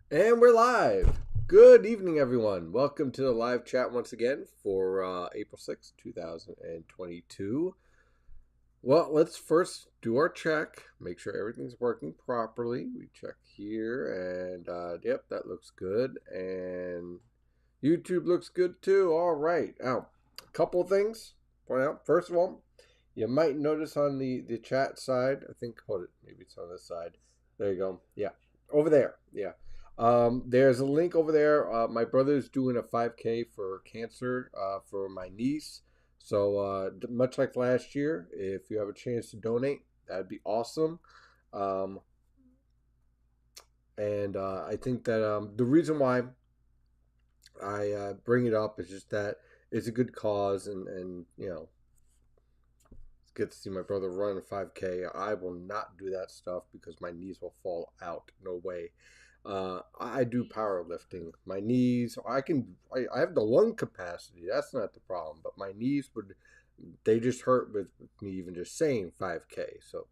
And we're live. Good evening, everyone. Welcome to the live chat once again for April 6th, 2022. Well, let's first do our check, make sure everything's working properly. We check here, and yep, that looks good. And YouTube looks good too. All right. Now, a couple of things to point out. First of all, you might notice on the chat side, I think, hold it, maybe it's on this side. There you go. Yeah, over there. Yeah. There's a link over there. My brother's doing a 5K for cancer for my niece. So, much like last year, if you have a chance to donate, that'd be awesome. Um, and I think that the reason why I bring it up is just that it's a good cause, and it's good to see my brother run a 5K. I will not do that stuff because my knees will fall out. No way. I do powerlifting. My knees, I have the lung capacity. That's not the problem. But my knees they just hurt with me even just saying 5K. So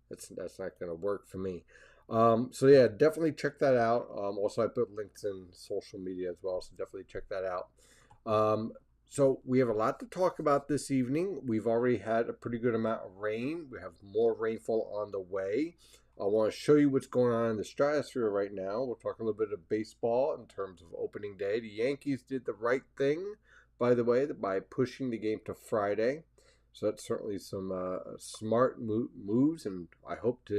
that's not going to work for me. So yeah, definitely check that out. Also, I put links in social media as well, so definitely check that out. Um, so we have a lot to talk about this evening. We've already had a pretty good amount of rain. We have more rainfall on the way. I want to show you what's going on in the stratosphere right now. We'll talk a little bit of baseball in terms of opening day. The Yankees did the right thing, by the way, by pushing the game to Friday. So that's certainly some smart moves, and I hope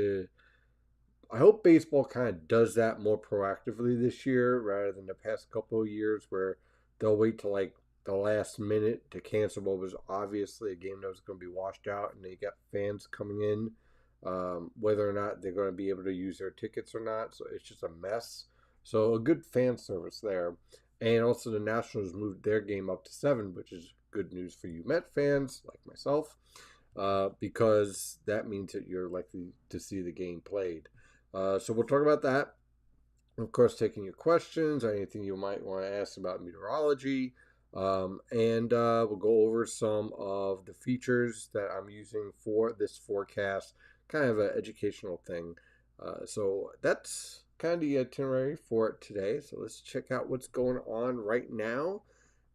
baseball kind of does that more proactively this year rather than the past couple of years where they'll wait till like the last minute to cancel what was obviously a game that was going to be washed out, and they got fans coming in, whether or not they're going to be able to use their tickets or not. So it's just a mess. So a good fan service there. And also the Nationals moved their game up to 7, which is good news for you Met fans like myself, because that means that you're likely to see the game played. So we'll talk about that. Of course, taking your questions or anything you might want to ask about meteorology. And we'll go over some of the features that I'm using for this forecast, kind of an educational thing. So that's kind of the itinerary for it today. So let's check out what's going on right now.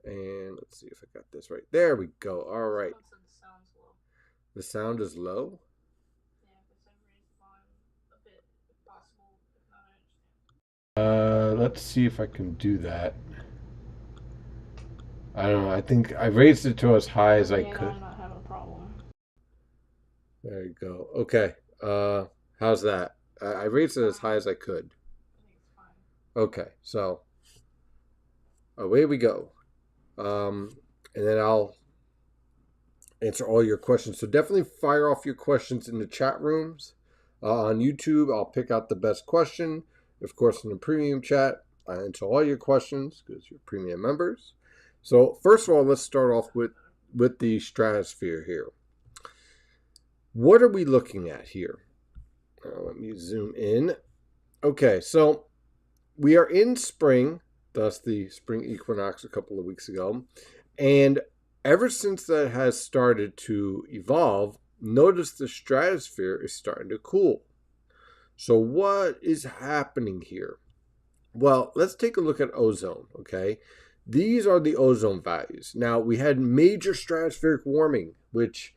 And let's see if I got this right. There we go. All right. The sound is low. Let's see if I can do that. I don't know. I think I raised it to as high as I could. I'm not having a problem. There you go. Okay. How's that? I raised it as high as I could. Okay. So away we go. And then I'll answer all your questions. So definitely fire off your questions in the chat rooms. On YouTube, I'll pick out the best question. Of course, in the premium chat, I answer all your questions because you're premium members. So first of all, let's start off with the stratosphere here. What are we looking at here? Let me zoom in. Okay, so we are in spring, thus the spring equinox a couple of weeks ago. And ever since that has started to evolve, notice the stratosphere is starting to cool. So, what is happening here? Well, let's take a look at ozone, okay? These are the ozone values. Now, we had major stratospheric warming, which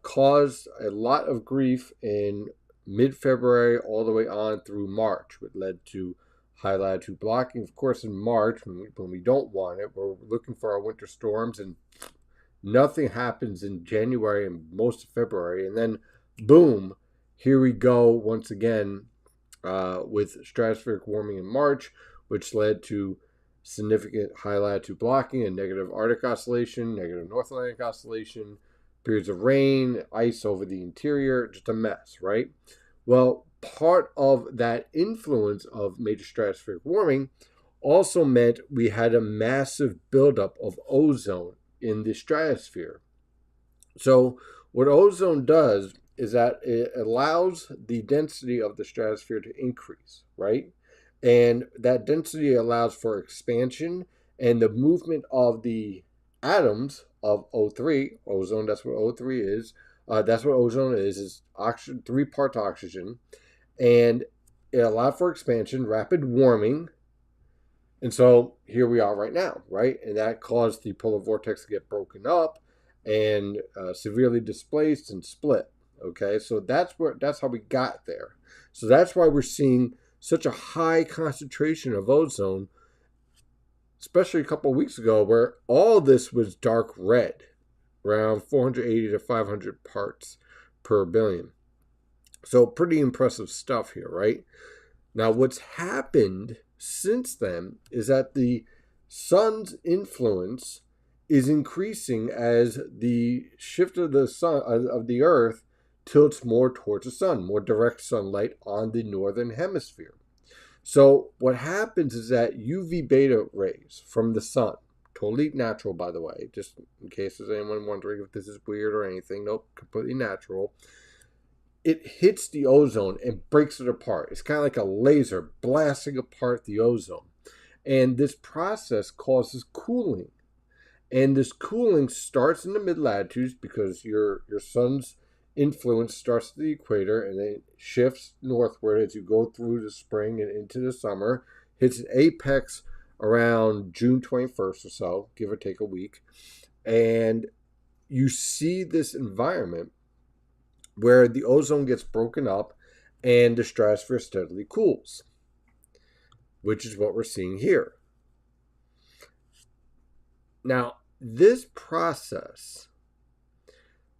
caused a lot of grief in mid February all the way on through March, which led to high latitude blocking. Of course, in March, when we don't want it, we're looking for our winter storms, and nothing happens in January and most of February. And then, boom, here we go once again with stratospheric warming in March, which led to significant high latitude blocking and negative Arctic oscillation, negative North Atlantic oscillation, periods of rain, ice over the interior, just a mess, right? Well, part of that influence of major stratospheric warming also meant we had a massive buildup of ozone in the stratosphere. So, what ozone does is that it allows the density of the stratosphere to increase, right? And that density allows for expansion and the movement of the atoms of O3, ozone, that's what O3 is. That's what ozone is oxygen, 3 parts oxygen. And it allowed for expansion, rapid warming. And so here we are right now, right? And that caused the polar vortex to get broken up and severely displaced and split. Okay, so that's how we got there. So that's why we're seeing such a high concentration of ozone, especially a couple of weeks ago, where all this was dark red, around 480 to 500 parts per billion. So pretty impressive stuff here, right? Now, what's happened since then is that the sun's influence is increasing as the shift of the sun of the earth tilts more towards the sun, more direct sunlight on the northern hemisphere. So what happens is that UV beta rays from the sun, totally natural, by the way, just in case there's anyone wondering if this is weird or anything, nope, completely natural. It hits the ozone and breaks it apart. It's kind of like a laser blasting apart the ozone. And this process causes cooling. And this cooling starts in the mid-latitudes because your sun's influence starts at the equator and then shifts northward as you go through the spring and into the summer, hits an apex around June 21st or so, give or take a week. And you see this environment where the ozone gets broken up and the stratosphere steadily cools, which is what we're seeing here. Now, this process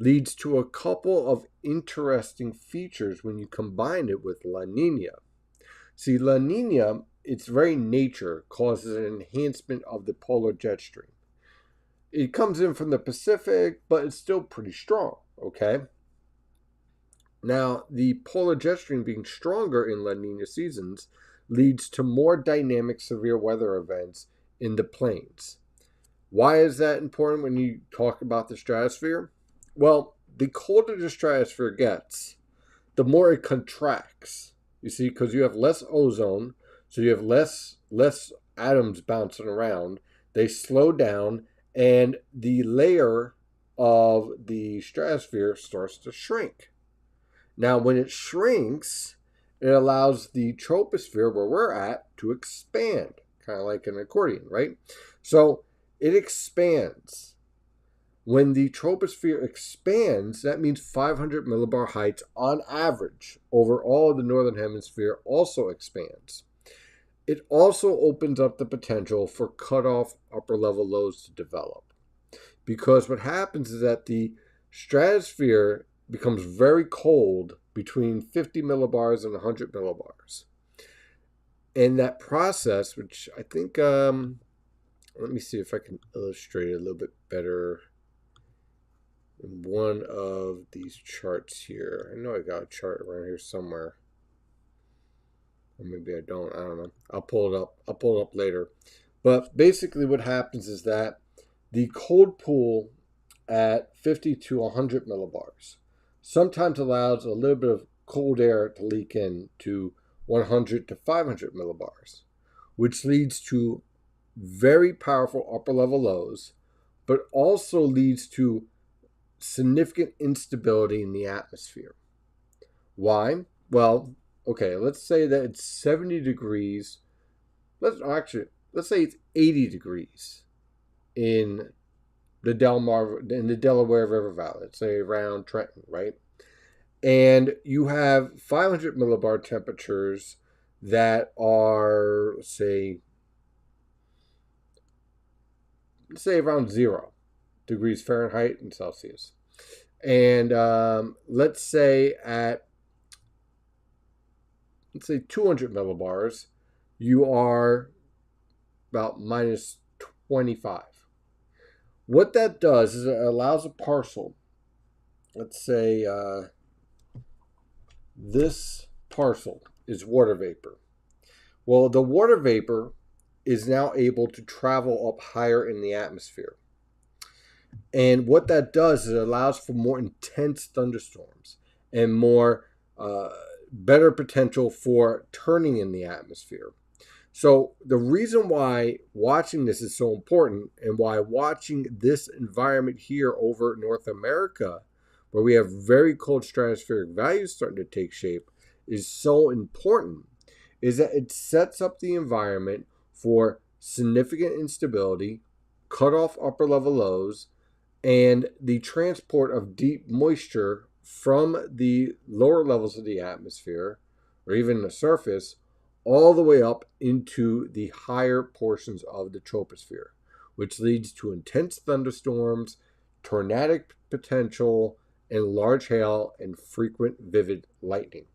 leads to a couple of interesting features when you combine it with La Nina. See, La Nina, its very nature, causes an enhancement of the polar jet stream. It comes in from the Pacific, but it's still pretty strong, okay? Now, the polar jet stream being stronger in La Nina seasons leads to more dynamic severe weather events in the plains. Why is that important when you talk about the stratosphere? Well, the colder the stratosphere gets, the more it contracts. You see, because you have less ozone, so you have less atoms bouncing around. They slow down, and the layer of the stratosphere starts to shrink. Now, when it shrinks, it allows the troposphere, where we're at, to expand, kind of like an accordion, right? So it expands. When the troposphere expands, that means 500 millibar heights on average over all of the northern hemisphere also expands. It also opens up the potential for cutoff upper level lows to develop. Because what happens is that the stratosphere becomes very cold between 50 millibars and 100 millibars. And that process, which I think, let me see if I can illustrate it a little bit better in one of these charts here. I know I got a chart around here somewhere. Or maybe I don't know. I'll pull it up later. But basically what happens is that the cold pool at 50 to 100 millibars sometimes allows a little bit of cold air to leak in to 100 to 500 millibars, which leads to very powerful upper level lows, but also leads to significant instability in the atmosphere. Why? Well, okay, let's say that it's 70 degrees. Let's say it's 80 degrees in the Delaware River Valley, let's say around Trenton, right? And you have 500 millibar temperatures that are, let's say around 0 degrees Fahrenheit and Celsius. And let's say at 200 millibars, you are about minus 25. What that does is it allows a parcel, let's say this parcel is water vapor. Well, the water vapor is now able to travel up higher in the atmosphere. And what that does is it allows for more intense thunderstorms and more better potential for turning in the atmosphere. So the reason why watching this is so important, and why watching this environment here over North America, where we have very cold stratospheric values starting to take shape, is so important, is that it sets up the environment for significant instability, cut off upper level lows, and the transport of deep moisture from the lower levels of the atmosphere, or even the surface, all the way up into the higher portions of the troposphere, which leads to intense thunderstorms, tornadic potential, and large hail and frequent vivid lightning.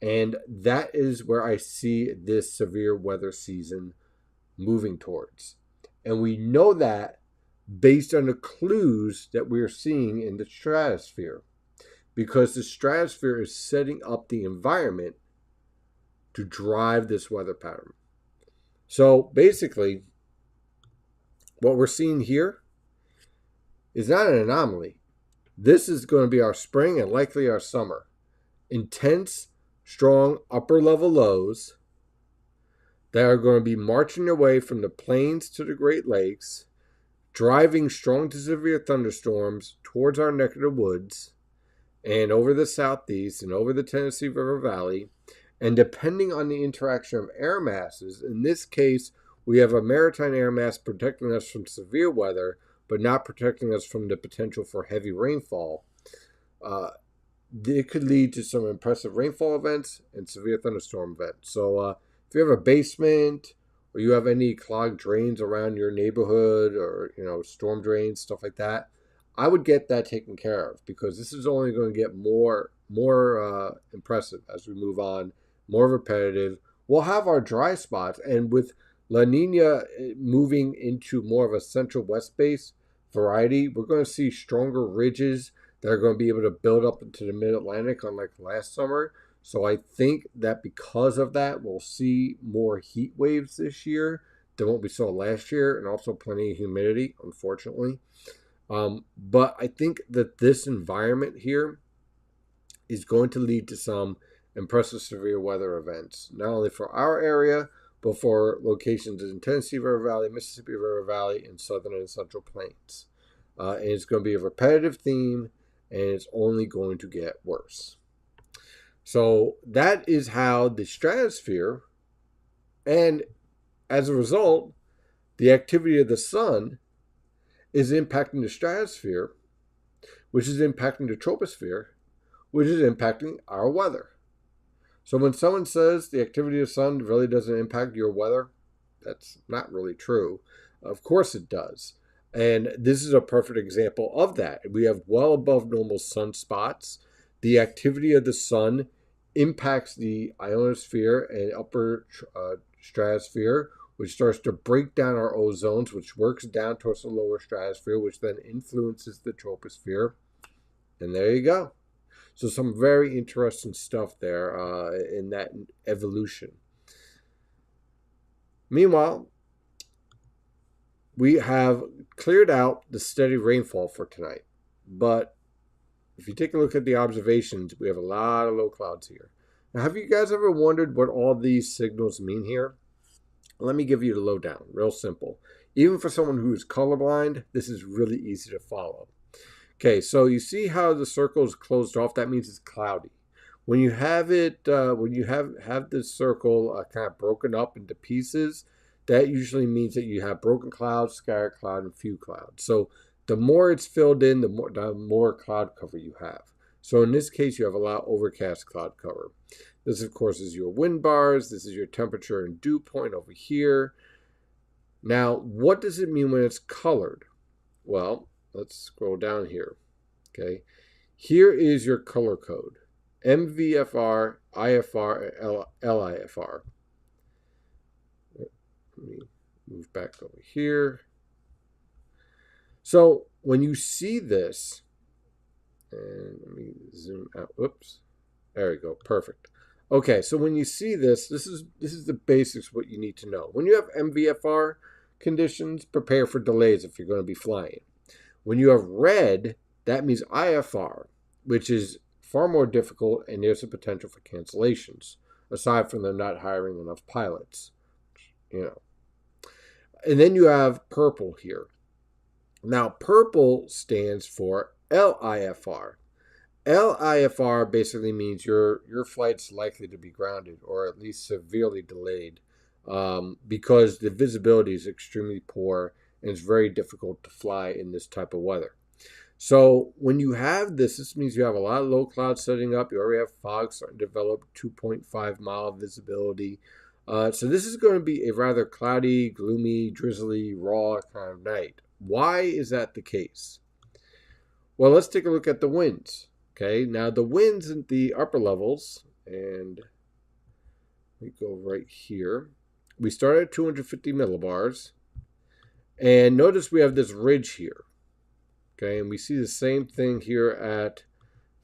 And that is where I see this severe weather season moving towards. And we know that based on the clues that we're seeing in the stratosphere, because the stratosphere is setting up the environment to drive this weather pattern. So basically, what we're seeing here is not an anomaly. This is going to be our spring and likely our summer. Intense, strong upper level lows that are going to be marching their way from the plains to the Great Lakes, driving strong to severe thunderstorms towards our neck of the woods and over the southeast and over the Tennessee River Valley. And depending on the interaction of air masses, in this case, we have a maritime air mass protecting us from severe weather, but not protecting us from the potential for heavy rainfall. It could lead to some impressive rainfall events and severe thunderstorm events. So if you have a basement or you have any clogged drains around your neighborhood or, storm drains, stuff like that, I would get that taken care of, because this is only going to get more impressive as we move on, more repetitive. We'll have our dry spots, and with La Nina moving into more of a central west base variety, we're going to see stronger ridges that are going to be able to build up into the mid-Atlantic unlike last summer. So I think that because of that, we'll see more heat waves this year than what we saw last year, and also plenty of humidity, unfortunately. But I think that this environment here is going to lead to some impressive severe weather events, not only for our area, but for locations in Tennessee River Valley, Mississippi River Valley, and southern and central plains. And it's going to be a repetitive theme, and it's only going to get worse. So that is how the stratosphere, and as a result, the activity of the sun is impacting the stratosphere, which is impacting the troposphere, which is impacting our weather. So when someone says the activity of the sun really doesn't impact your weather, that's not really true. Of course it does. And this is a perfect example of that. We have well above normal sunspots. The activity of the sun impacts the ionosphere and upper stratosphere, which starts to break down our ozones, which works down towards the lower stratosphere, which then influences the troposphere. And there you go. So some very interesting stuff there in that evolution. Meanwhile, we have cleared out the steady rainfall for tonight. But if you take a look at the observations, we have a lot of low clouds here. Now, have you guys ever wondered what all these signals mean here? Let me give you the lowdown, real simple. Even for someone who is colorblind, this is really easy to follow. Okay, so you see how the circle is closed off? That means it's cloudy. When you have it, when you have this circle kind of broken up into pieces, that usually means that you have broken clouds, scattered cloud, and few clouds. So the more it's filled in, the more cloud cover you have. So in this case, you have a lot of overcast cloud cover. This, of course, is your wind bars. This is your temperature and dew point over here. Now, what does it mean when it's colored? Well, let's scroll down here. Okay, here is your color code: MVFR, IFR, and LIFR. Let me move back over here. So when you see this, and let me zoom out. Oops, there we go. Perfect. Okay, so when you see this, this is the basics what you need to know. When you have MVFR conditions, prepare for delays if you're going to be flying. When you have red, that means IFR, which is far more difficult, and there's a potential for cancellations, aside from them not hiring enough pilots. And then you have purple here. Now, purple stands for LIFR. LIFR basically means your flight's likely to be grounded or at least severely delayed because the visibility is extremely poor and it's very difficult to fly in this type of weather. So when you have this means you have a lot of low clouds setting up. You already have fog starting to develop, 2.5 mile visibility. So this is going to be a rather cloudy, gloomy, drizzly, raw kind of night. Why is that the case? Well, let's take a look at the winds. Okay, now the winds in the upper levels, and we go right here. We start at 250 millibars, and notice we have this ridge here. Okay, and we see the same thing here at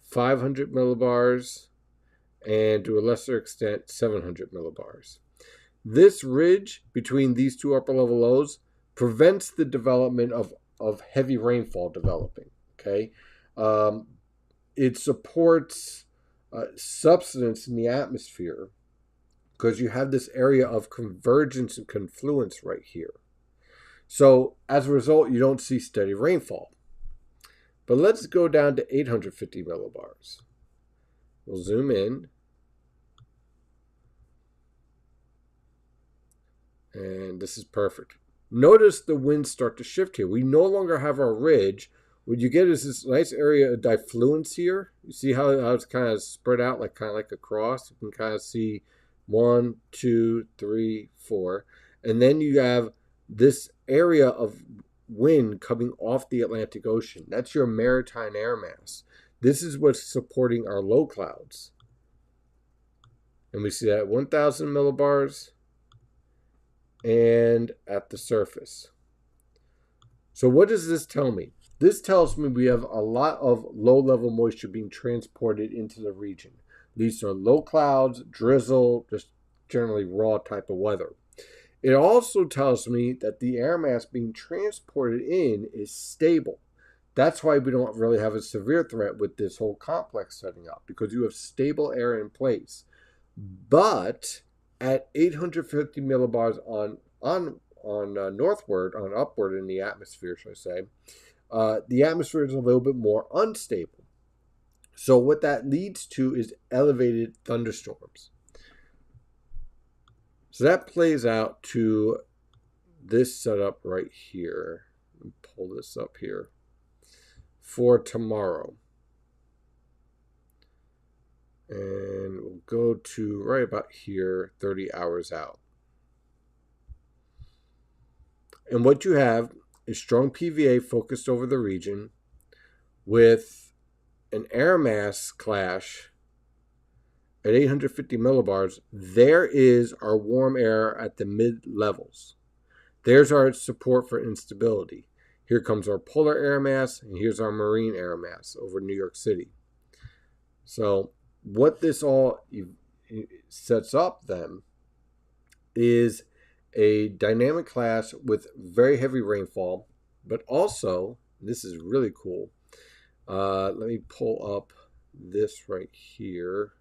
500 millibars, and to a lesser extent, 700 millibars. This ridge between these two upper level lows prevents the development of heavy rainfall developing. Okay. It supports subsidence in the atmosphere because you have this area of convergence and confluence right here. So as a result, you don't see steady rainfall. But let's go down to 850 millibars. We'll zoom in. And this is perfect. Notice the winds start to shift here. We no longer have our ridge. What you get is this nice area of diffluence here. You see how it's kind of spread out, kind of like a cross. You can kind of see 1, 2, 3, 4. And then you have this area of wind coming off the Atlantic Ocean. That's your maritime air mass. This is what's supporting our low clouds. And we see that at 1,000 millibars and at the surface. So what does this tell me? This tells me we have a lot of low-level moisture being transported into the region. These are low clouds, drizzle, just generally raw type of weather. It also tells me that the air mass being transported in is stable. That's why we don't really have a severe threat with this whole complex setting up, because you have stable air in place. But at 850 millibars on northward, on upward in the atmosphere, should I say, the atmosphere is a little bit more unstable. So what that leads to is elevated thunderstorms. So that plays out to this setup right here. Let me pull this up here for tomorrow. And we'll go to right about here, 30 hours out. And what you have is strong PVA focused over the region with an air mass clash at 850 millibars. There is our warm air at the mid levels. There's our support for instability. Here comes our polar air mass, and here's our marine air mass over New York City. So what this all sets up then is a dynamic clash with very heavy rainfall, but also, this is really cool. Let me pull up this right here.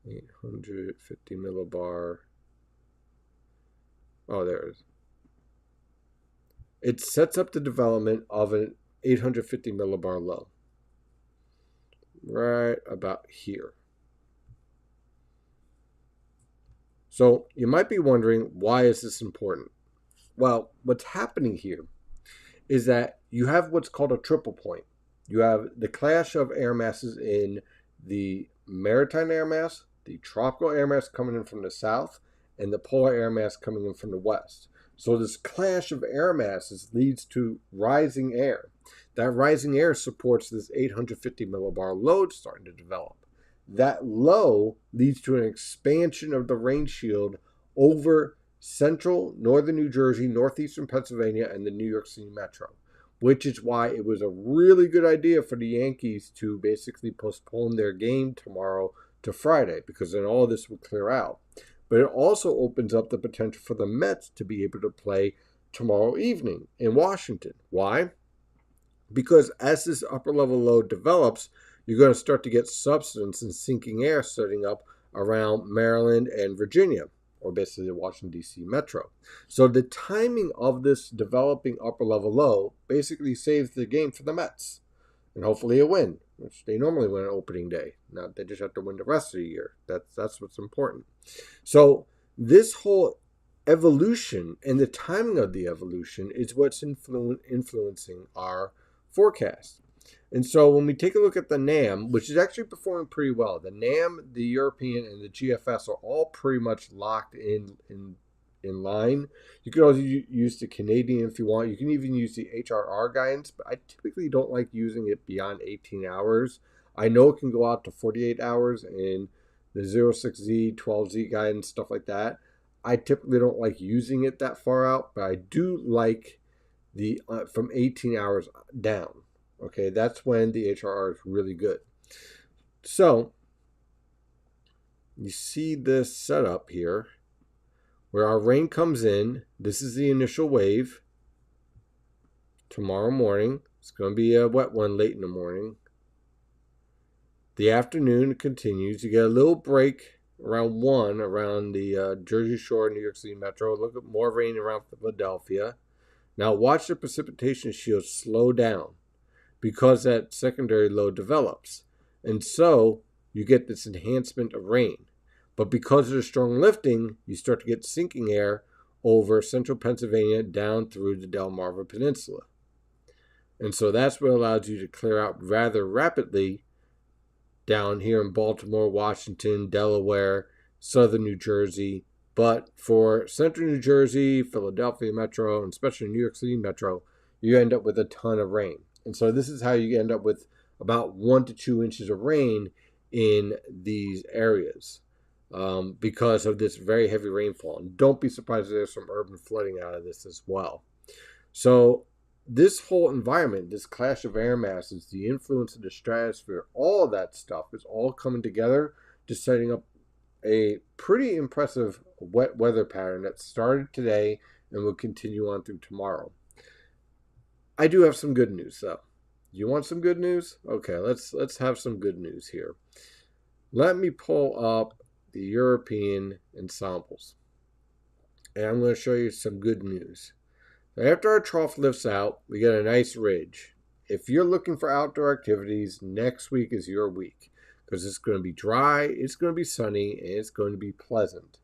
850 millibar. Oh, there it is. It sets up the development of an 850 millibar low. Right about here. So you might be wondering, why is this important? Well, what's happening here is that you have what's called a triple point. You have the clash of air masses in the maritime air mass, the tropical air mass coming in from the south, and the polar air mass coming in from the west. So this clash of air masses leads to rising air. That rising air supports this 850 millibar load starting to develop. That low leads to an expansion of the rain shield over central northern New Jersey, northeastern Pennsylvania, and the New York City metro, which is why it was a really good idea for the Yankees to basically postpone their game tomorrow to Friday, because then all this would clear out. But it also opens up the potential for the Mets to be able to play tomorrow evening in Washington. Why? Because as this upper level low develops, you're going to start to get subsidence and sinking air setting up around Maryland and Virginia, or basically the Washington, D.C. metro. So the timing of this developing upper level low basically saves the game for the Mets, and hopefully a win. which they normally win on opening day. Now they just have to win the rest of the year. That's what's important. So this whole evolution and the timing of the evolution is what's influencing our forecast. And so when we take a look at the NAM, which is actually performing pretty well, the NAM, the European, and the GFS are all pretty much locked in line. You could also use the Canadian if you want. You can even use the HRR guidance, but I typically don't like using it beyond 18 hours. I know it can go out to 48 hours in the 06Z, 12Z guidance, stuff like that. I typically don't like using it that far out, but I do like the from 18 hours down. Okay, that's when the HRR is really good. So you see this setup here where our rain comes in. This is the initial wave. Tomorrow morning, it's going to be a wet one late in the morning. The afternoon continues. You get a little break around 1 around the Jersey Shore, New York City Metro. Look at more rain around Philadelphia. Now watch the precipitation shield slow down because that secondary low develops. And so you get this enhancement of rain. But because of the strong lifting, you start to get sinking air over central Pennsylvania down through the Delmarva Peninsula. And so that's what allows you to clear out rather rapidly down here in Baltimore, Washington, Delaware, southern New Jersey. But for central New Jersey, Philadelphia Metro, and especially New York City Metro, you end up with a ton of rain. And so this is how you end up with about 1 to 2 inches of rain in these areas because of this very heavy rainfall. And don't be surprised if there's some urban flooding out of this as well. So this whole environment, this clash of air masses, the influence of the stratosphere, all of that stuff is all coming together to setting up a pretty impressive wet weather pattern that started today and will continue on through tomorrow. I do have some good news, though. You want some good news? Okay, let's have some good news here. Let me pull up the European ensembles, and I'm going to show you some good news. After our trough lifts out, we get a nice ridge. If you're looking for outdoor activities, next week is your week because it's going to be dry, it's going to be sunny, and it's going to be pleasant.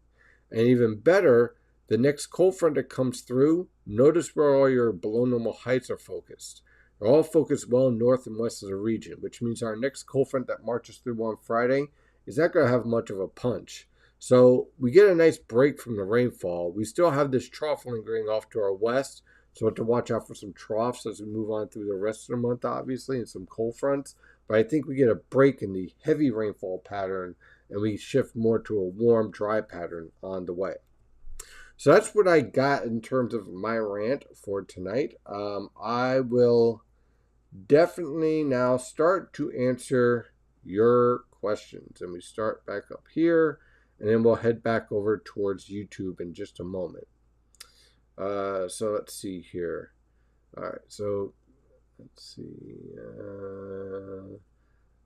And even better, the next cold front that comes through, notice where all your below normal heights are focused. They're all focused well north and west of the region, which means our next cold front that marches through on Friday is not going to have much of a punch. So we get a nice break from the rainfall. We still have this trough lingering off to our west, so we have to watch out for some troughs as we move on through the rest of the month, obviously, and some cold fronts. But I think we get a break in the heavy rainfall pattern, and we shift more to a warm, dry pattern on the way. So that's what I got in terms of my rant for tonight. I will definitely now start to answer your questions. And we start back up here, and then we'll head back over towards YouTube in just a moment. So let's see here. All right, so let's see.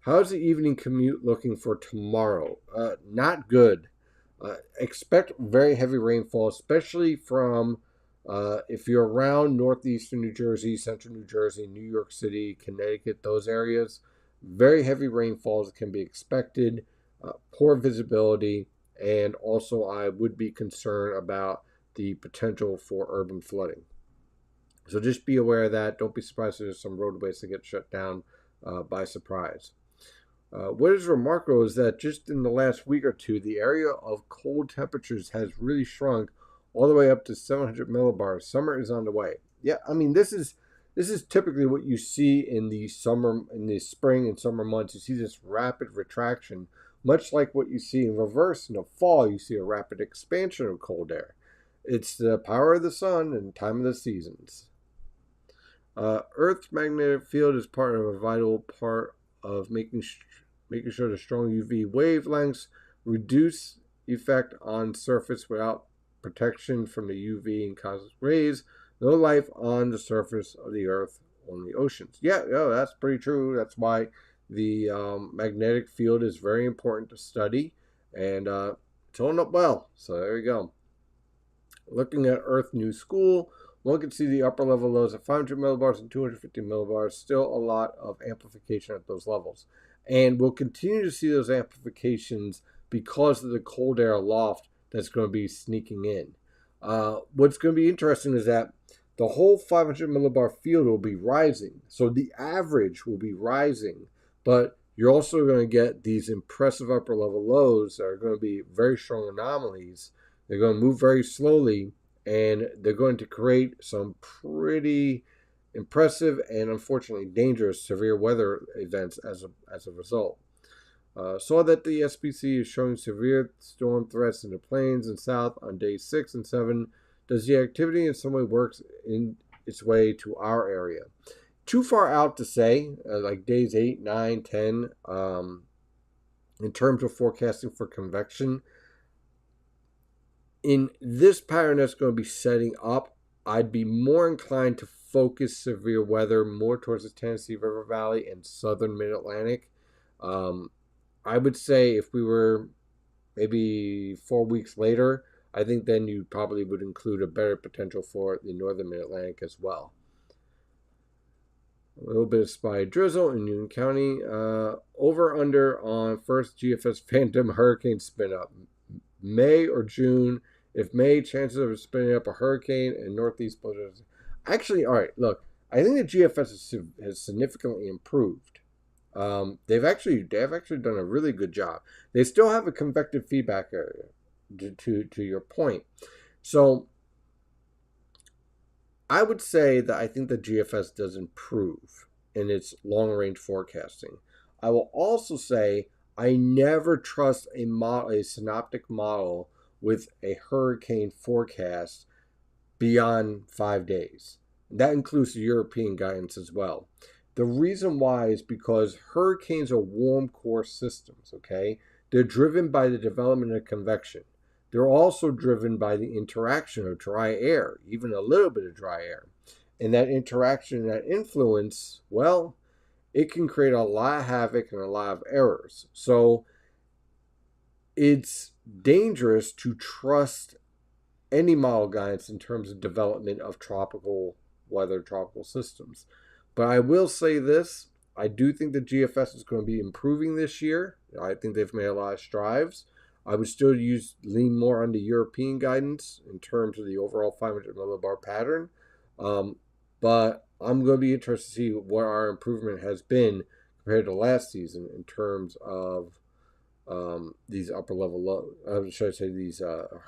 How's the evening commute looking for tomorrow? Not good. Expect very heavy rainfall, especially from if you're around northeastern New Jersey, central New Jersey, New York City, Connecticut, those areas. Very heavy rainfalls can be expected, poor visibility, and also I would be concerned about the potential for urban flooding. So just be aware of that. Don't be surprised if there's some roadways that get shut down by surprise. What is remarkable is that just in the last week or two, the area of cold temperatures has really shrunk all the way up to 700 millibars. Summer is on the way. Yeah, I mean, this is typically what you see in the spring and summer months. You see this rapid retraction, much like what you see in reverse in the fall. You see a rapid expansion of cold air. It's the power of the sun and time of the seasons. Earth's magnetic field is part of a vital part of making sure the strong UV wavelengths reduce effect on surface without protection from the UV and cosmic rays. No life on the surface of the Earth, only oceans. Yeah, that's pretty true. That's why the magnetic field is very important to study, and it's holding up well. So there you go. Looking at Earth New School, one can see the upper level lows at 500 millibars and 250 millibars. Still a lot of amplification at those levels. And we'll continue to see those amplifications because of the cold air aloft that's going to be sneaking in. What's going to be interesting is that the whole 500 millibar field will be rising. So the average will be rising, but you're also going to get these impressive upper level lows that are going to be very strong anomalies. They're going to move very slowly, and they're going to create some pretty impressive and unfortunately dangerous severe weather events as a result. Saw that the SPC is showing severe storm threats in the plains and south on days 6 and 7. Does the activity in some way works in its way to our area? Too far out to say, like days 8, 9, 10, in terms of forecasting for convection. In this pattern that's going to be setting up, I'd be more inclined to focus severe weather more towards the Tennessee River Valley and southern mid-Atlantic. I would say if we were maybe 4 weeks later, I think then you probably would include a better potential for the northern mid-Atlantic as well. A little bit of spy drizzle in Union County. Over under on first GFS Phantom hurricane spin up. May or June. If May, chances of spinning up a hurricane in northeast. Actually, all right, look, I think the GFS has significantly improved. They've actually done a really good job. They still have a convective feedback area, to your point. So I would say that I think the GFS does improve in its long-range forecasting. I will also say I never trust a synoptic model with a hurricane forecast beyond 5 days. That includes the European guidance as well. The reason why is because hurricanes are warm core systems, okay? They're driven by the development of convection. They're also driven by the interaction of dry air, even a little bit of dry air. And that interaction, that influence, well, it can create a lot of havoc and a lot of errors. So it's dangerous to trust any model guidance in terms of development of tropical weather, tropical systems. But I will say this, I do think the GFS is going to be improving this year. I think they've made a lot of strides. I would still lean more on the European guidance in terms of the overall 500 millibar pattern. But I'm going to be interested to see what our improvement has been compared to last season in terms of these upper level lows, should I say these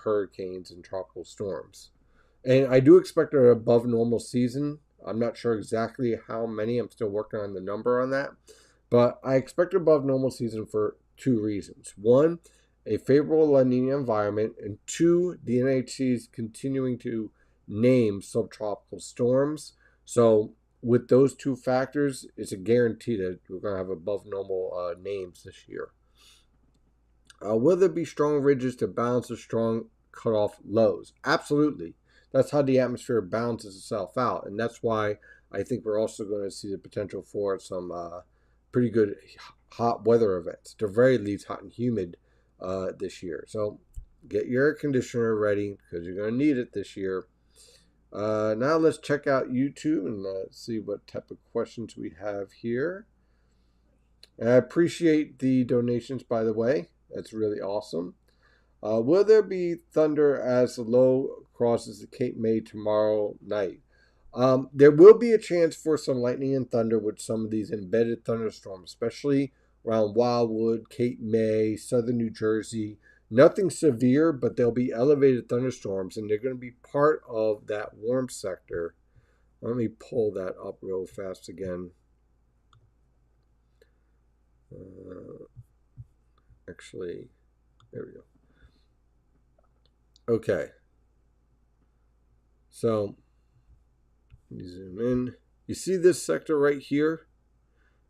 hurricanes and tropical storms. And I do expect an above normal season. I'm not sure exactly how many. I'm still working on the number on that. But I expect above normal season for 2 reasons. 1, a favorable La Nina environment. And 2, the NHC is continuing to name subtropical storms. So with those 2 factors, it's a guarantee that we're going to have above normal names this year. Will there be strong ridges to balance the strong cutoff lows? Absolutely. That's how the atmosphere balances itself out. And that's why I think we're also going to see the potential for some pretty good hot weather events. At the very least, hot and humid this year. So get your air conditioner ready because you're going to need it this year. Now let's check out YouTube and see what type of questions we have here. And I appreciate the donations, by the way. That's really awesome. Will there be thunder as the low crosses the Cape May tomorrow night? There will be a chance for some lightning and thunder with some of these embedded thunderstorms, especially around Wildwood, Cape May, southern New Jersey. Nothing severe, but there'll be elevated thunderstorms, and they're going to be part of that warm sector. Let me pull that up real fast again. Actually, there we go. Okay. So, let me zoom in. You see this sector right here?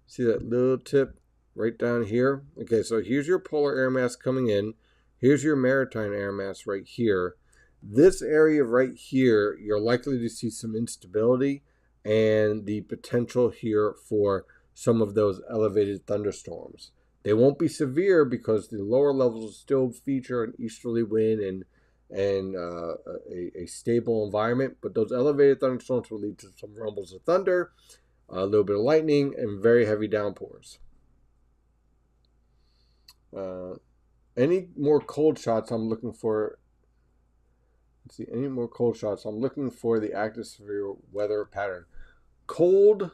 See that little tip right down here? Okay, so here's your polar air mass coming in. Here's your maritime air mass right here. This area right here, you're likely to see some instability and the potential here for some of those elevated thunderstorms. They won't be severe because the lower levels will still feature an easterly wind and and a stable environment. But those elevated thunderstorms will lead to some rumbles of thunder, a little bit of lightning, and very heavy downpours. Any more cold shots I'm looking for? Let's see, any more cold shots? I'm looking for the active severe weather pattern. Cold,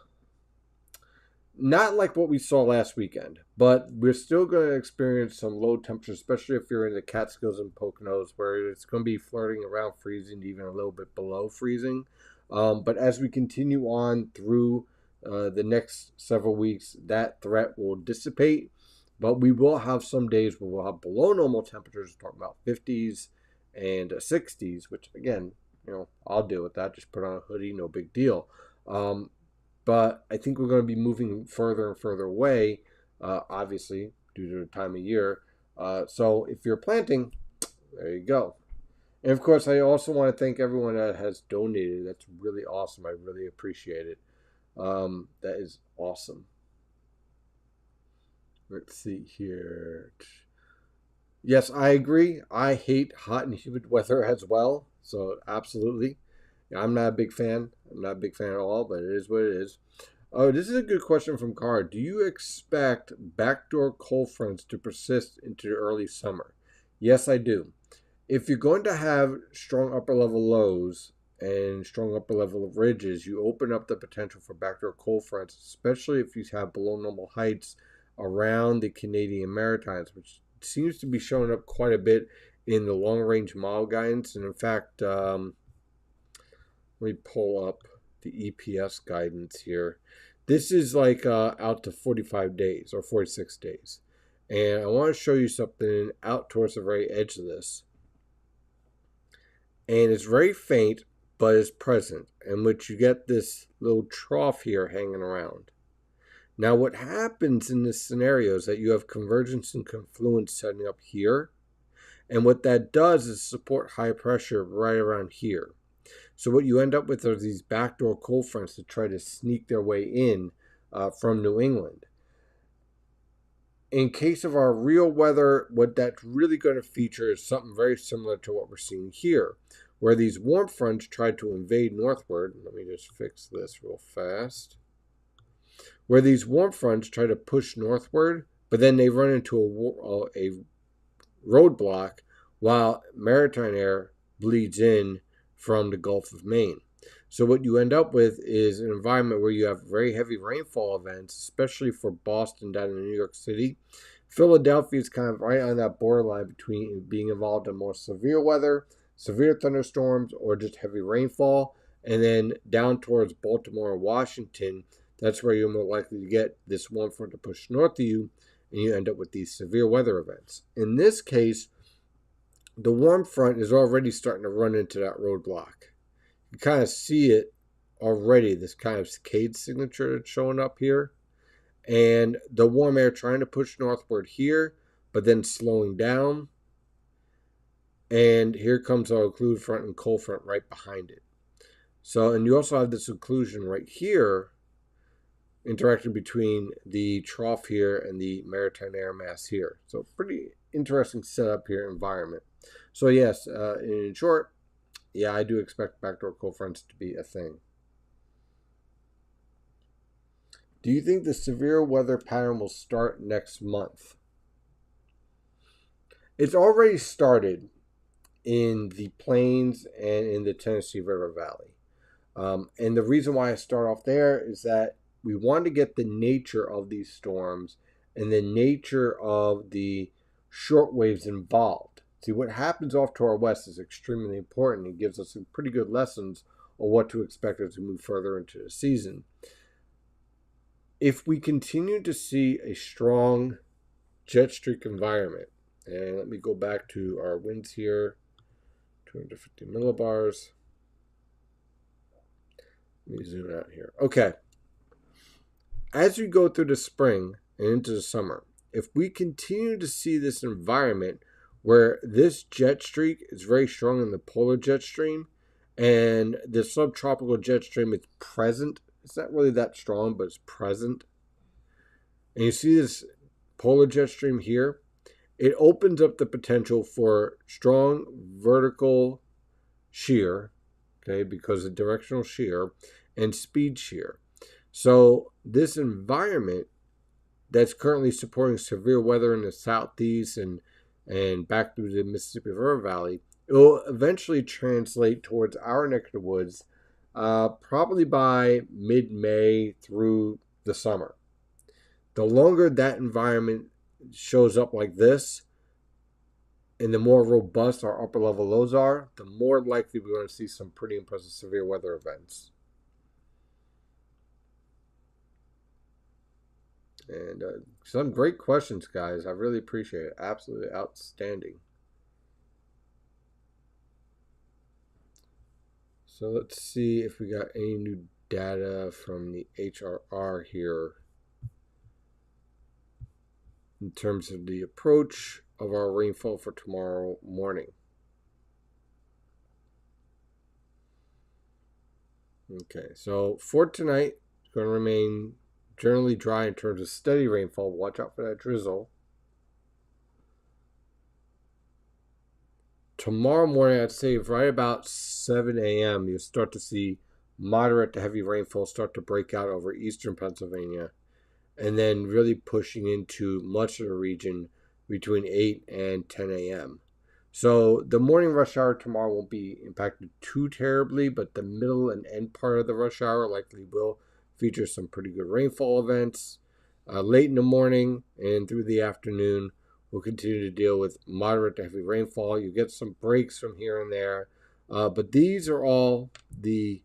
not like what we saw last weekend, but we're still going to experience some low temperatures, especially if you're in the Catskills and Poconos, where it's going to be flirting around freezing, even a little bit below freezing. But as we continue on through the next several weeks, that threat will dissipate. But we will have some days where we'll have below normal temperatures, talking about 50s and 60s, which again, I'll deal with that. Just put on a hoodie, no big deal. But I think we're going to be moving further and further away, obviously, due to the time of year. So if you're planting, there you go. And of course, I also want to thank everyone that has donated. That's really awesome. I really appreciate it. That is awesome. Let's see here. Yes, I agree. I hate hot and humid weather as well. So absolutely. I'm not a big fan. I'm not a big fan at all, but it is what it is. Oh, this is a good question from Car. Do you expect backdoor cold fronts to persist into the early summer? Yes, I do. If you're going to have strong upper level lows and strong upper level ridges, you open up the potential for backdoor cold fronts, especially if you have below normal heights around the Canadian Maritimes, which seems to be showing up quite a bit in the long range model guidance. And in fact, let me pull up the EPS guidance here. This is like out to 45 days or 46 days. And I want to show you something out towards the very edge of this. And it's very faint, but it's present, in which you get this little trough here hanging around. Now, what happens in this scenario is that you have convergence and confluence setting up here. And what that does is support high pressure right around here. So what you end up with are these backdoor cold fronts that try to sneak their way in from New England. In case of our real weather, what that's really going to feature is something very similar to what we're seeing here, where these warm fronts try to invade northward. Let me just fix this real fast. Where these warm fronts try to push northward, but then they run into a roadblock while maritime air bleeds in from the Gulf of Maine. So what you end up with is an environment where you have very heavy rainfall events, especially for Boston down in New York City. Philadelphia is kind of right on that borderline between being involved in more severe weather, severe thunderstorms, or just heavy rainfall. And then down towards Baltimore and Washington, that's where you're more likely to get this warm front to push north of you, and you end up with these severe weather events. In this case, the warm front is already starting to run into that roadblock. You kind of see it already, this kind of cascade signature that's showing up here. And the warm air trying to push northward here, but then slowing down. And here comes our occlude front and cold front right behind it. So, and you also have this occlusion right here, interaction between the trough here and the maritime air mass here. So pretty interesting setup here, environment. So yes, in short, yeah, I do expect backdoor cold fronts to be a thing. Do you think the severe weather pattern will start next month? It's already started in the plains and in the Tennessee River Valley. And the reason why I start off there is that we want to get the nature of these storms and the nature of the short waves involved. See, what happens off to our west is extremely important. It gives us some pretty good lessons on what to expect as we move further into the season. If we continue to see a strong jet streak environment, and let me go back to our winds here, 250 millibars. Let me zoom out here. Okay. As we go through the spring and into the summer, if we continue to see this environment where this jet streak is very strong in the polar jet stream and the subtropical jet stream is present, it's not really that strong, but it's present. And you see this polar jet stream here, it opens up the potential for strong vertical shear, okay, because of directional shear and speed shear. So this environment that's currently supporting severe weather in the southeast and back through the Mississippi River Valley, it will eventually translate towards our neck of the woods, probably by mid-May through the summer. The longer that environment shows up like this, and the more robust our upper level lows are, the more likely we're going to see some pretty impressive severe weather events. And some great questions, guys. I really appreciate it. Absolutely outstanding. So let's see if we got any new data from the HRR here in terms of the approach of our rainfall for tomorrow morning. Okay, so for tonight, it's going to remain generally dry in terms of steady rainfall. Watch out for that drizzle. Tomorrow morning, I'd say right about 7 a.m., you'll start to see moderate to heavy rainfall start to break out over eastern Pennsylvania, and then really pushing into much of the region between 8 and 10 a.m. So the morning rush hour tomorrow won't be impacted too terribly, but the middle and end part of the rush hour likely will feature some pretty good rainfall events. Late in the morning and through the afternoon, we'll continue to deal with moderate to heavy rainfall. You get some breaks from here and there, but these are all the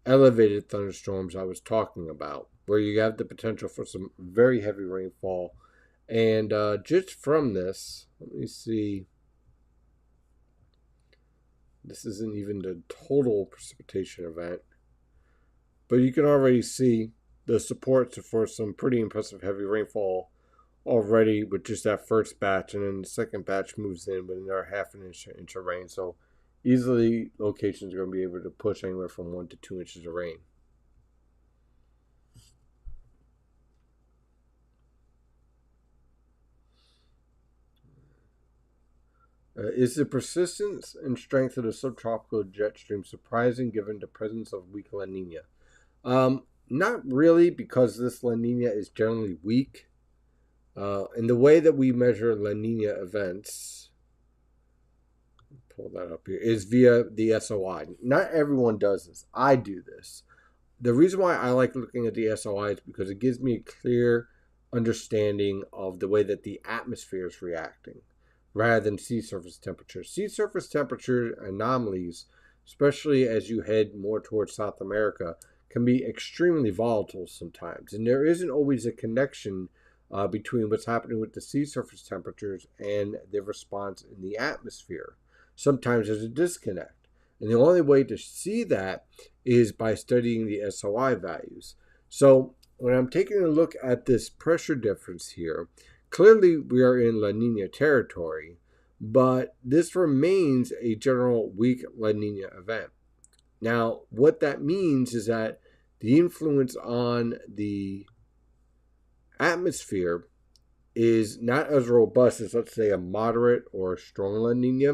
elevated thunderstorms I was talking about, where you have the potential for some very heavy rainfall. And just from this, let me see. This isn't even the total precipitation event, but you can already see the supports for some pretty impressive heavy rainfall already with just that first batch, and then the second batch moves in with another half an inch of rain. So easily locations are going to be able to push anywhere from 1 to 2 inches of rain. Is the persistence and strength of the subtropical jet stream surprising given the presence of weak La Nina? Not really, because this La Nina is generally weak. And the way that we measure La Nina events, pull that up here, is via the SOI. Not everyone does this. I do this. The reason why I like looking at the SOI is because it gives me a clear understanding of the way that the atmosphere is reacting, rather than sea surface temperature. Sea surface temperature anomalies, especially as you head more towards South America, can be extremely volatile sometimes. And there isn't always a connection between what's happening with the sea surface temperatures and the response in the atmosphere. Sometimes there's a disconnect. And the only way to see that is by studying the SOI values. So when I'm taking a look at this pressure difference here, clearly we are in La Nina territory, but this remains a general weak La Nina event. Now, what that means is that the influence on the atmosphere is not as robust as, let's say, a moderate or a strong La Nina.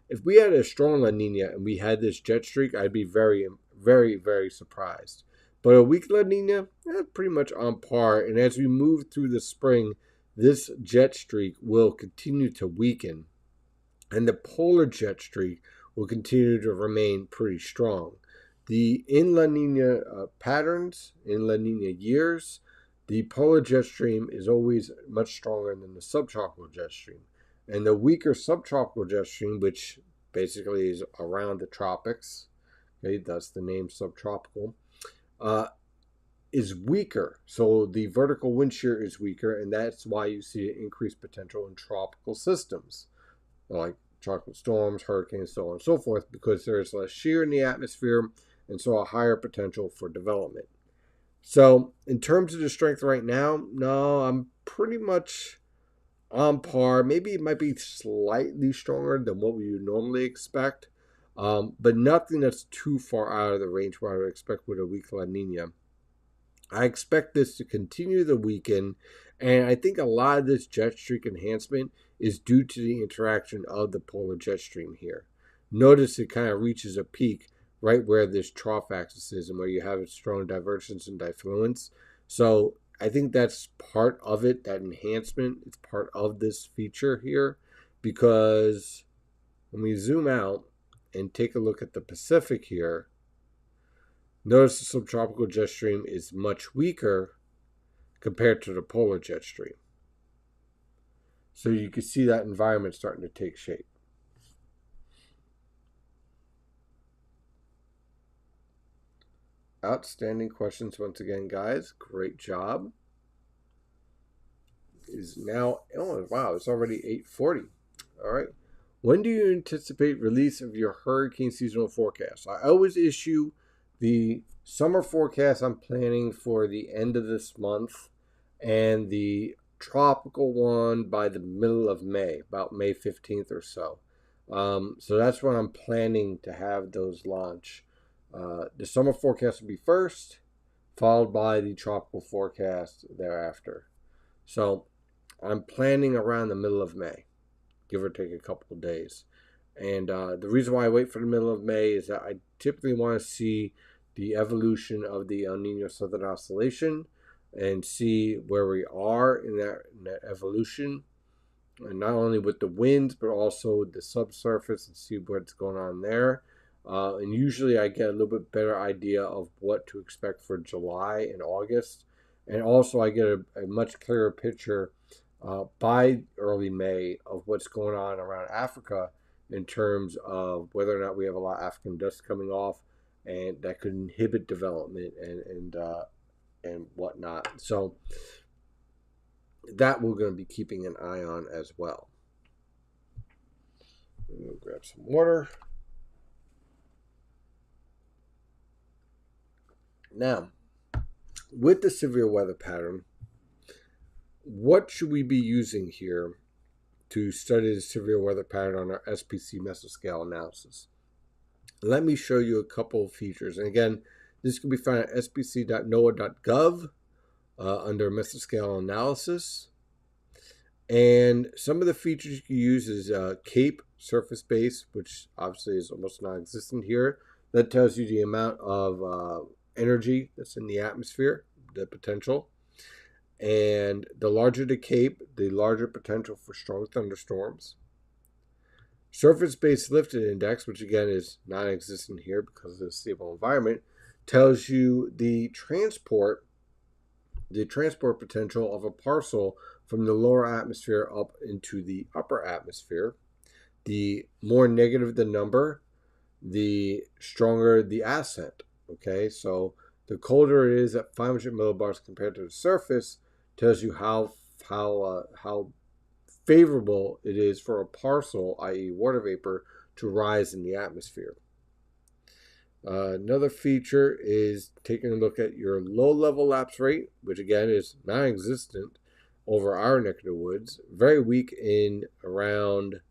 If we had a strong La Nina and we had this jet streak, I'd be very, very, very surprised. But a weak La Nina, pretty much on par. And as we move through the spring, this jet streak will continue to weaken, and the polar jet streak will continue to remain pretty strong. The in La Nina patterns, in La Nina years, the polar jet stream is always much stronger than the subtropical jet stream. And the weaker subtropical jet stream, which basically is around the tropics, okay, thus the name subtropical, is weaker. So the vertical wind shear is weaker, and that's why you see an increased potential in tropical systems, like tropical storms, hurricanes, so on and so forth, because there's less shear in the atmosphere, and so a higher potential for development. So in terms of the strength right now, no, I'm pretty much on par. Maybe it might be slightly stronger than what we would normally expect, but nothing that's too far out of the range where I would expect with a weak La Nina. I expect this to continue to weaken, and I think a lot of this jet streak enhancement is due to the interaction of the polar jet stream here. Notice it kind of reaches a peak right where this trough axis is and where you have a strong divergence and diffluence. So I think that's part of it, that enhancement. It's part of this feature here, because when we zoom out and take a look at the Pacific here, notice the subtropical jet stream is much weaker compared to the polar jet stream. So you can see that environment starting to take shape. Outstanding questions once again, guys. Great job. Is now, oh wow, it's already 8:40. All right. When do you anticipate release of your hurricane seasonal forecast? I always issue the summer forecast I'm planning for the end of this month, and the tropical one by the middle of May, about May 15th or so. So that's when I'm planning to have those launch. The summer forecast will be first, followed by the tropical forecast thereafter. So I'm planning around the middle of May, give or take a couple of days. And the reason why I wait for the middle of May is that I typically want to see the evolution of the El Nino Southern Oscillation and see where we are in that evolution. And not only with the winds, but also the subsurface, and see what's going on there. And usually I get a little bit better idea of what to expect for July and August. And also I get a much clearer picture by early May of what's going on around Africa in terms of whether or not we have a lot of African dust coming off, and that could inhibit development and whatnot. So that we're going to be keeping an eye on as well. I'm going to grab some water. Now, with the severe weather pattern, what should we be using here to study the severe weather pattern on our SPC mesoscale analysis? Let me show you a couple of features. And again, this can be found at spc.noaa.gov under mesoscale analysis. And some of the features you can use is CAPE surface base, which obviously is almost non-existent here. That tells you the amount of energy that's in the atmosphere, the potential. And the larger the CAPE, the larger potential for strong thunderstorms. Surface-based lifted index, which again is non-existent here because of the stable environment, tells you the transport potential of a parcel from the lower atmosphere up into the upper atmosphere. The more negative the number, the stronger the ascent. Okay, so the colder it is at 500 millibars compared to the surface tells you how favorable it is for a parcel, i.e. water vapor, to rise in the atmosphere. Another feature is taking a look at your low-level lapse rate, which again is non-existent over our neck of the woods, very weak in around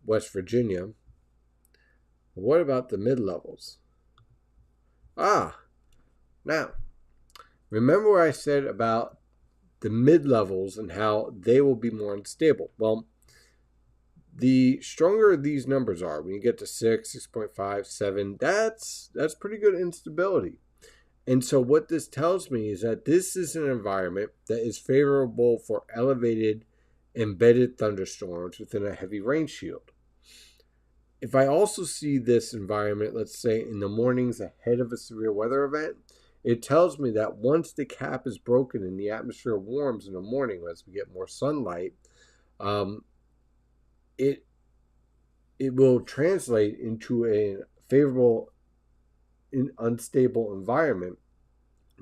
West Virginia. What about the mid-levels? Now, remember what I said about the mid-levels and how they will be more unstable. Well, the stronger these numbers are, when you get to 6, 6.5, 7, that's pretty good instability. And so what this tells me is that this is an environment that is favorable for elevated embedded thunderstorms within a heavy rain shield. If I also see this environment, let's say in the mornings ahead of a severe weather event, it tells me that once the cap is broken and the atmosphere warms in the morning as we get more sunlight, it will translate into a favorable unstable environment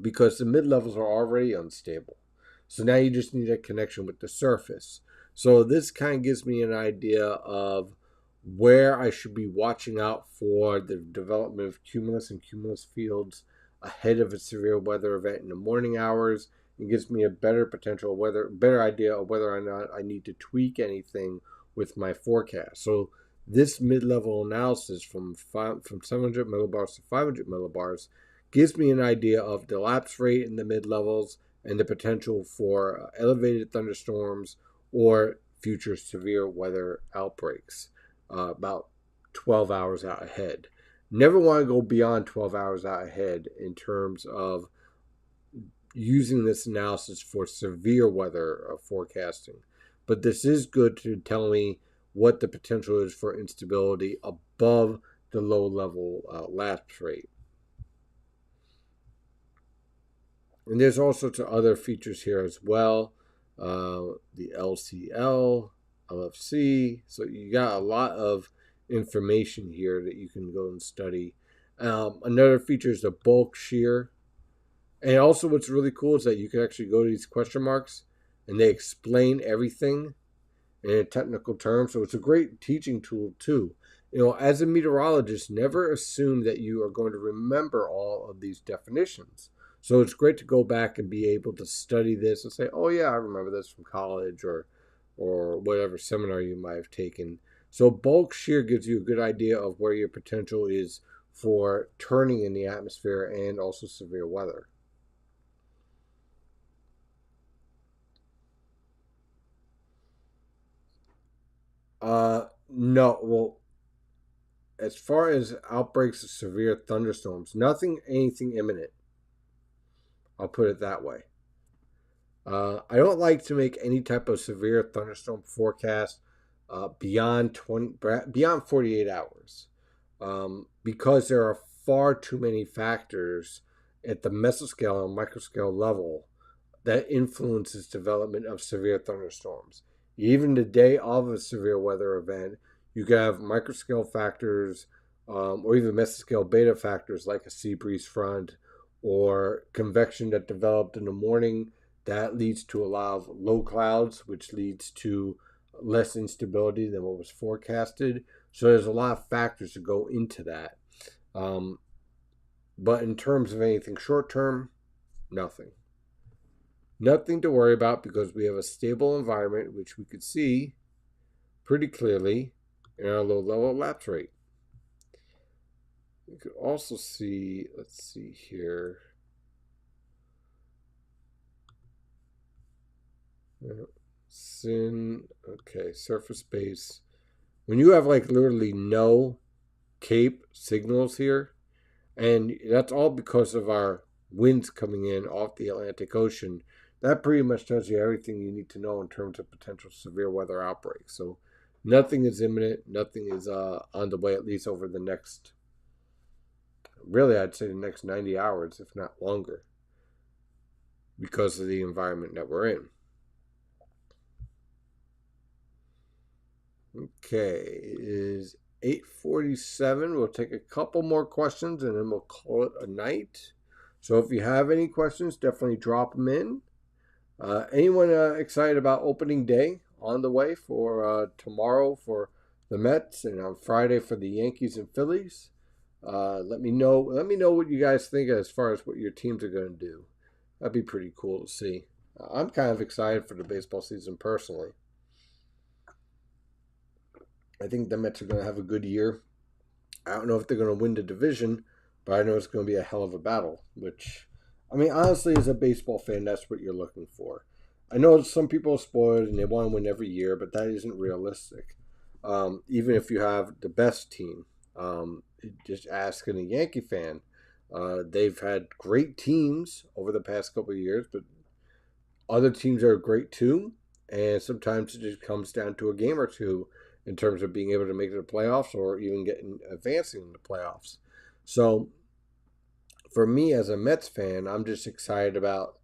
because the mid-levels are already unstable. So now you just need a connection with the surface. So this kind of gives me an idea of where I should be watching out for the development of cumulus and cumulus fields ahead of a severe weather event in the morning hours. It gives me a better idea of whether or not I need to tweak anything with my forecast. So this mid-level analysis from 700 millibars to 500 millibars gives me an idea of the lapse rate in the mid-levels and the potential for elevated thunderstorms or future severe weather outbreaks, about 12 hours out ahead. Never want to go beyond 12 hours out ahead in terms of using this analysis for severe weather forecasting. But this is good to tell me what the potential is for instability above the low level lapse rate. And there's all sorts of other features here as well. The LCL, LFC. So you got a lot of information here that you can go and study. Another feature is the bulk shear. And also what's really cool is that you can actually go to these question marks and they explain everything in a technical term. So it's a great teaching tool too. As a meteorologist, never assume that you are going to remember all of these definitions. So it's great to go back and be able to study this and say, oh yeah, I remember this from college or whatever seminar you might have taken. So bulk shear gives you a good idea of where your potential is for turning in the atmosphere and also severe weather. No, well, as far as outbreaks of severe thunderstorms, anything imminent. I'll put it that way. I don't like to make any type of severe thunderstorm forecast beyond 48 hours, because there are far too many factors at the mesoscale and microscale level that influences development of severe thunderstorms. Even the day of a severe weather event, you can have microscale factors or even mesoscale beta factors like a sea breeze front or convection that developed in the morning that leads to a lot of low clouds, which leads to less instability than what was forecasted. So there's a lot of factors to go into that. But in terms of anything short term, nothing. Nothing to worry about because we have a stable environment, which we could see pretty clearly in our low level lapse rate. You could also see, let's see here. Okay, surface base. When you have like literally no CAPE signals here, and that's all because of our winds coming in off the Atlantic Ocean, that pretty much tells you everything you need to know in terms of potential severe weather outbreaks. So nothing is imminent. Nothing is on the way, at least over the next, really, I'd say the next 90 hours, if not longer, because of the environment that we're in. Okay, it is 8:47. We'll take a couple more questions and then we'll call it a night. So if you have any questions, definitely drop them in. Anyone excited about opening day on the way for tomorrow for the Mets and on Friday for the Yankees and Phillies? Let me know. Let me know what you guys think as far as what your teams are going to do. That'd be pretty cool to see. I'm kind of excited for the baseball season personally. I think the Mets are going to have a good year. I don't know if they're going to win the division, but I know it's going to be a hell of a battle, which, I mean, honestly, as a baseball fan, that's what you're looking for. I know some people are spoiled and they want to win every year, but that isn't realistic. Even if you have the best team, just asking a Yankee fan. They've had great teams over the past couple of years, but other teams are great too. And sometimes it just comes down to a game or two in terms of being able to make it to the playoffs or even advancing in the playoffs. So for me as a Mets fan, I'm just excited about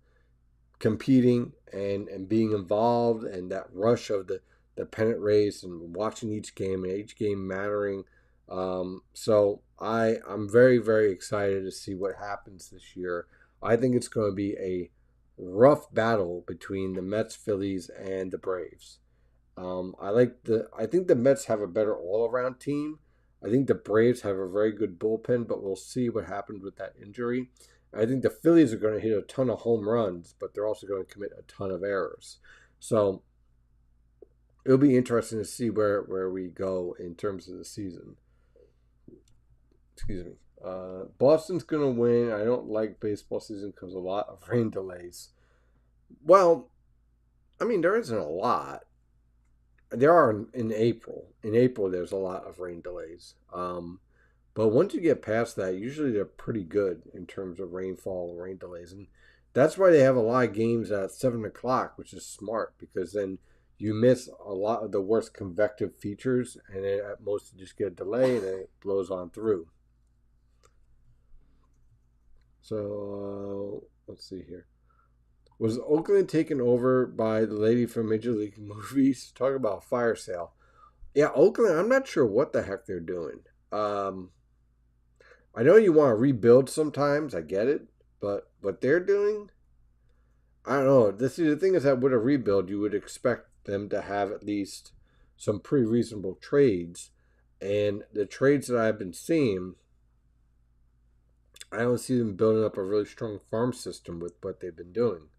competing and being involved and that rush of the pennant race and watching each game and each game mattering. So I'm very, very excited to see what happens this year. I think it's going to be a rough battle between the Mets, Phillies, and the Braves. I think the Mets have a better all-around team. I think the Braves have a very good bullpen, but we'll see what happens with that injury. I think the Phillies are going to hit a ton of home runs, but they're also going to commit a ton of errors. So it'll be interesting to see where we go in terms of the season. Excuse me. Boston's going to win. I don't like baseball season because of a lot of rain delays. Well, I mean, there isn't a lot. there are in April. In April, there's a lot of rain delays. But once you get past that, usually they're pretty good in terms of rainfall and rain delays. And that's why they have a lot of games at 7 o'clock, which is smart because then you miss a lot of the worst convective features, and then at most you just get a delay and then it blows on through. So let's see here. Was Oakland taken over by the lady from Major League Movies? Talk about a fire sale. Yeah, Oakland, I'm not sure what the heck they're doing. I know you want to rebuild sometimes, I get it, but what they're doing, I don't know. The thing is that with a rebuild, you would expect them to have at least some pretty reasonable trades. And the trades that I've been seeing, I don't see them building up a really strong farm system with what they've been doing.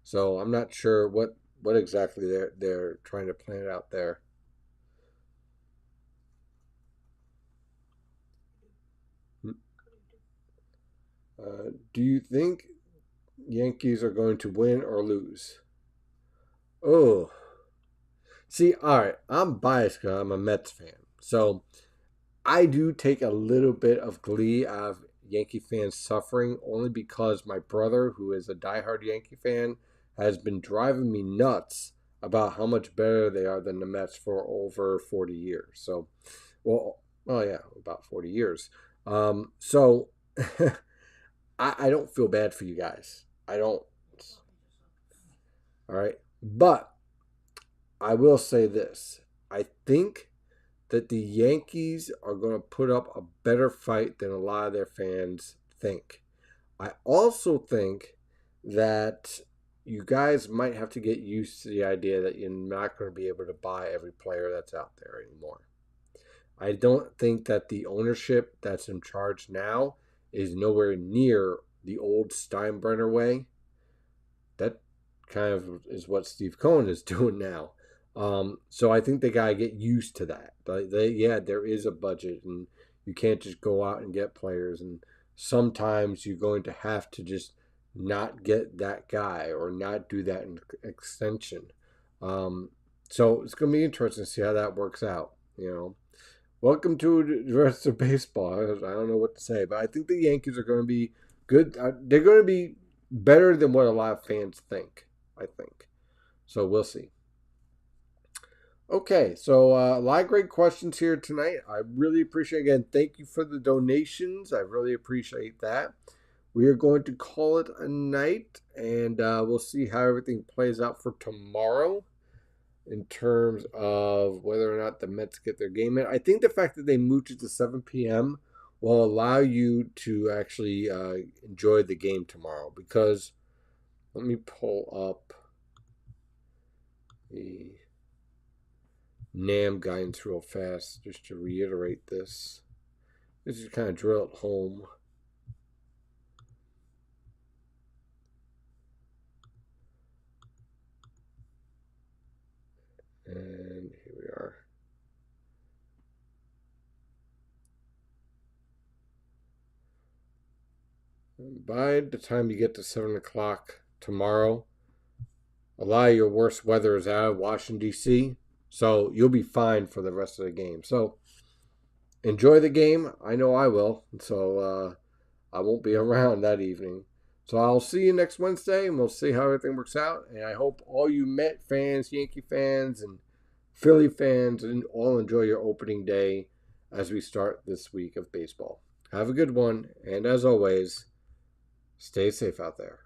So I'm not sure what exactly they're trying to plan out there. Do you think Yankees are going to win or lose? Oh, see, all right, I'm biased because I'm a Mets fan. So I do take a little bit of glee out of Yankee fans suffering only because my brother, who is a diehard Yankee fan, has been driving me nuts about how much better they are than the Mets for over 40 years. So, well, yeah, about 40 years. So I don't feel bad for you guys. I don't. All right. But I will say this. I think that the Yankees are going to put up a better fight than a lot of their fans think. I also think that you guys might have to get used to the idea that you're not going to be able to buy every player that's out there anymore. I don't think that the ownership that's in charge now is nowhere near the old Steinbrenner way. That kind of is what Steve Cohen is doing now. So I think they gotta get used to that. Yeah, there is a budget, and you can't just go out and get players. And sometimes you're going to have to just not get that guy or not do that extension. So it's gonna be interesting to see how that works out. Welcome to the rest of baseball. I don't know what to say, but I think the Yankees are going to be good. They're going to be better than what a lot of fans think, I think. So we'll see. Okay, so a lot of great questions here tonight. I really appreciate it. Again, thank you for the donations. I really appreciate that. We are going to call it a night, and we'll see how everything plays out for tomorrow in terms of whether or not the Mets get their game in. I think the fact that they moved it to 7 p.m. will allow you to actually enjoy the game tomorrow, because let me pull up the NAM guidance real fast just to reiterate this. This is kind of drill it home. And here we are. And by the time you get to 7 o'clock tomorrow, a lot of your worst weather is out of Washington, D.C., so you'll be fine for the rest of the game. So enjoy the game. I know I will. So I won't be around that evening. So I'll see you next Wednesday, and we'll see how everything works out. And I hope all you Met fans, Yankee fans, and Philly fans and all enjoy your opening day as we start this week of baseball. Have a good one, and as always, stay safe out there.